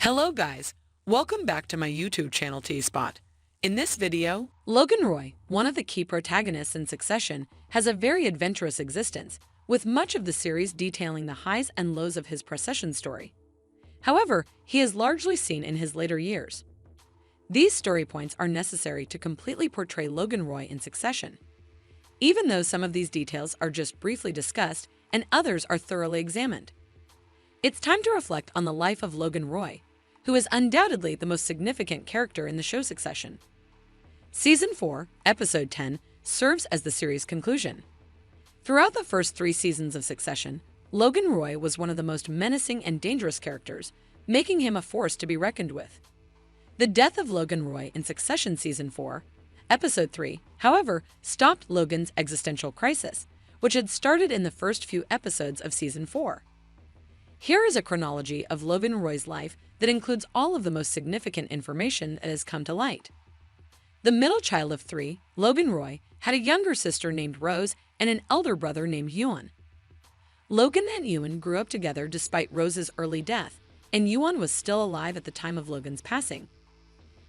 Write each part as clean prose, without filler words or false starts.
Hello guys, welcome back to my YouTube channel T-Spot. In this video, Logan Roy, one of the key protagonists in Succession, has a very adventurous existence, with much of the series detailing the highs and lows of his procession story. However, he is largely seen in his later years. These story points are necessary to completely portray Logan Roy in Succession, even though some of these details are just briefly discussed and others are thoroughly examined. It's time to reflect on the life of Logan Roy, who is undoubtedly the most significant character in the show Succession. Season 4, Episode 10, serves as the series' conclusion. Throughout the first 3 seasons of Succession, Logan Roy was one of the most menacing and dangerous characters, making him a force to be reckoned with. The death of Logan Roy in Succession Season 4, Episode 3, however, stopped Logan's existential crisis, which had started in the first few episodes of Season 4. Here is a chronology of Logan Roy's life that includes all of the most significant information that has come to light. The middle child of 3, Logan Roy, had a younger sister named Rose and an elder brother named Ewan. Logan and Ewan grew up together despite Rose's early death, and Ewan was still alive at the time of Logan's passing.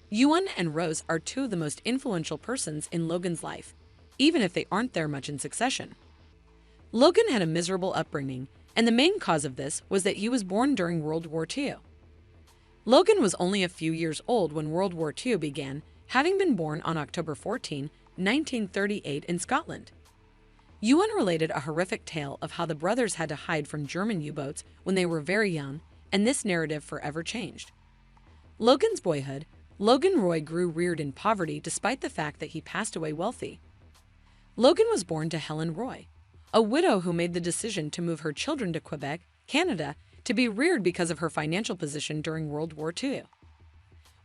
Ewan and Rose are 2 of the most influential persons in Logan's life, even if they aren't there much in Succession. Logan had a miserable upbringing, and the main cause of this was that he was born during World War II. Logan was only a few years old when World War II began, having been born on October 14, 1938 in Scotland. Ewan related a horrific tale of how the brothers had to hide from German U-boats when they were very young, and this narrative forever changed. Logan's boyhood, Logan Roy grew reared in poverty despite the fact that he passed away wealthy. Logan was born to Helen Roy, a widow who made the decision to move her children to Quebec, Canada, to be reared because of her financial position during World War II.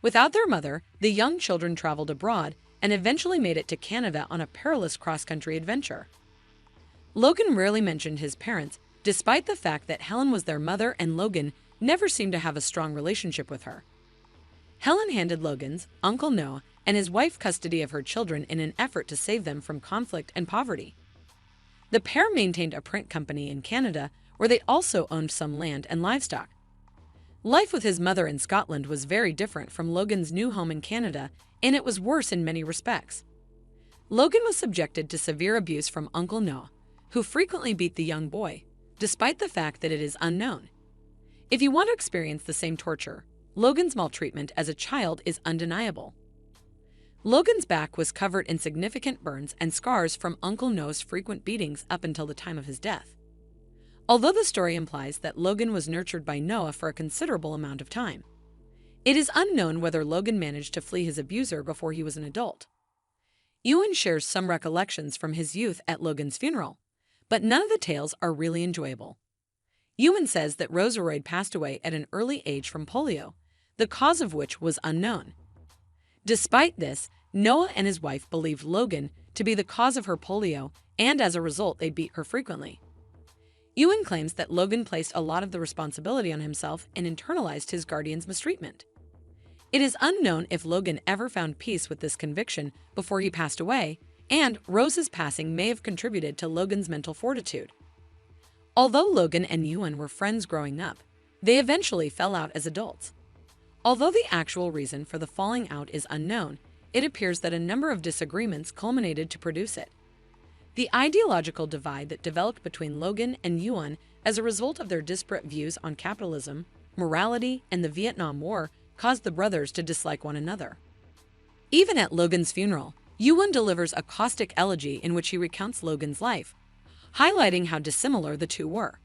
Without their mother, the young children traveled abroad and eventually made it to Canada on a perilous cross-country adventure. Logan rarely mentioned his parents, despite the fact that Helen was their mother and Logan never seemed to have a strong relationship with her. Helen handed Logan's Uncle Noah and his wife custody of her children in an effort to save them from conflict and poverty. The pair maintained a print company in Canada where they also owned some land and livestock. Life with his mother in Scotland was very different from Logan's new home in Canada, and it was worse in many respects. Logan was subjected to severe abuse from Uncle Noah, who frequently beat the young boy, despite the fact that it is unknown. If you want to experience the same torture, Logan's maltreatment as a child is undeniable. Logan's back was covered in significant burns and scars from Uncle Noah's frequent beatings up until the time of his death. Although the story implies that Logan was nurtured by Noah for a considerable amount of time, it is unknown whether Logan managed to flee his abuser before he was an adult. Ewan shares some recollections from his youth at Logan's funeral, but none of the tales are really enjoyable. Ewan says that Rose Roy passed away at an early age from polio, the cause of which was unknown. Despite this, Noah and his wife believed Logan to be the cause of her polio, and as a result they beat her frequently. Ewan claims that Logan placed a lot of the responsibility on himself and internalized his guardian's mistreatment. It is unknown if Logan ever found peace with this conviction before he passed away, and Rose's passing may have contributed to Logan's mental fortitude. Although Logan and Ewan were friends growing up, they eventually fell out as adults. Although the actual reason for the falling out is unknown, it appears that a number of disagreements culminated to produce it. The ideological divide that developed between Logan and Ewan as a result of their disparate views on capitalism, morality, and the Vietnam War caused the brothers to dislike one another. Even at Logan's funeral, Ewan delivers a caustic elegy in which he recounts Logan's life, highlighting how dissimilar the two were.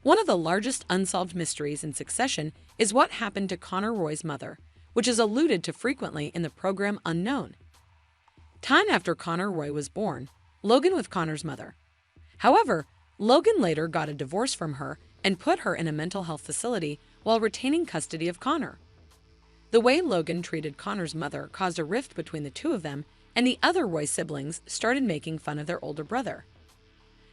One of the largest unsolved mysteries in Succession is what happened to Connor Roy's mother, which is alluded to frequently in the program Unknown. Time after Connor Roy was born, Logan with Connor's mother. However, Logan later got a divorce from her and put her in a mental health facility while retaining custody of Connor. The way Logan treated Connor's mother caused a rift between the 2 of them, and the other Roy siblings started making fun of their older brother.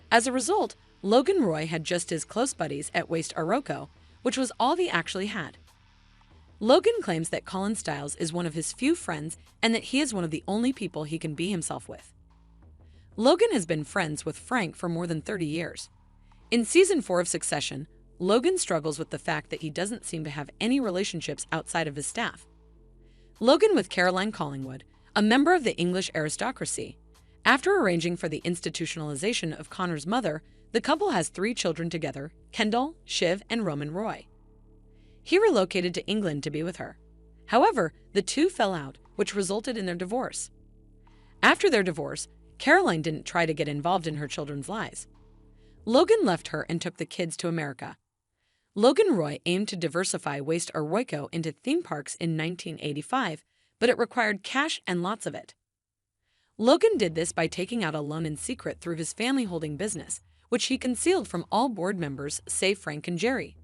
As a result, Logan Roy had just his close buddies at Waste Aroko, which was all he actually had. Logan claims that Colin Stiles is one of his few friends and that he is one of the only people he can be himself with. Logan has been friends with Frank for more than 30 years. In Season 4 of Succession, Logan struggles with the fact that he doesn't seem to have any relationships outside of his staff. Logan with Caroline Collingwood, a member of the English aristocracy. After arranging for the institutionalization of Connor's mother, the couple has 3 children together, Kendall, Shiv, and Roman Roy. He relocated to England to be with her. However, the two fell out, which resulted in their divorce. After their divorce, Caroline didn't try to get involved in her children's lives. Logan left her and took the kids to America. Logan Roy aimed to diversify Waste or Royco into theme parks in 1985, but it required cash and lots of it. Logan did this by taking out a loan in secret through his family-holding business, which he concealed from all board members save Frank and Jerry.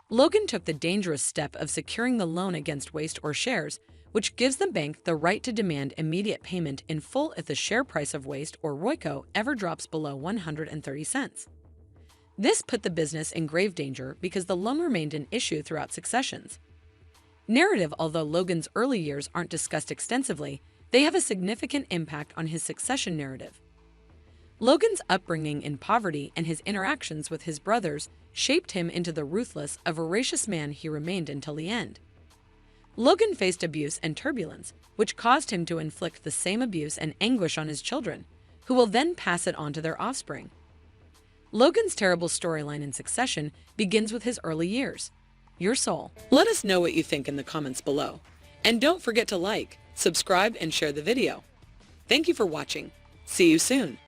Logan took the dangerous step of securing the loan against Waste or shares, which gives the bank the right to demand immediate payment in full if the share price of Waste or Royco ever drops below 130 cents. This put the business in grave danger because the loan remained an issue throughout successions. Narrative. Although Logan's early years aren't discussed extensively, they have a significant impact on his succession narrative. Logan's upbringing in poverty and his interactions with his brothers shaped him into the ruthless, voracious man he remained until the end. Logan faced abuse and turbulence, which caused him to inflict the same abuse and anguish on his children, who will then pass it on to their offspring. Logan's terrible storyline in succession begins with his early years. Your soul. Let us know what you think in the comments below. And don't forget to like, subscribe, and share the video. Thank you for watching. See you soon.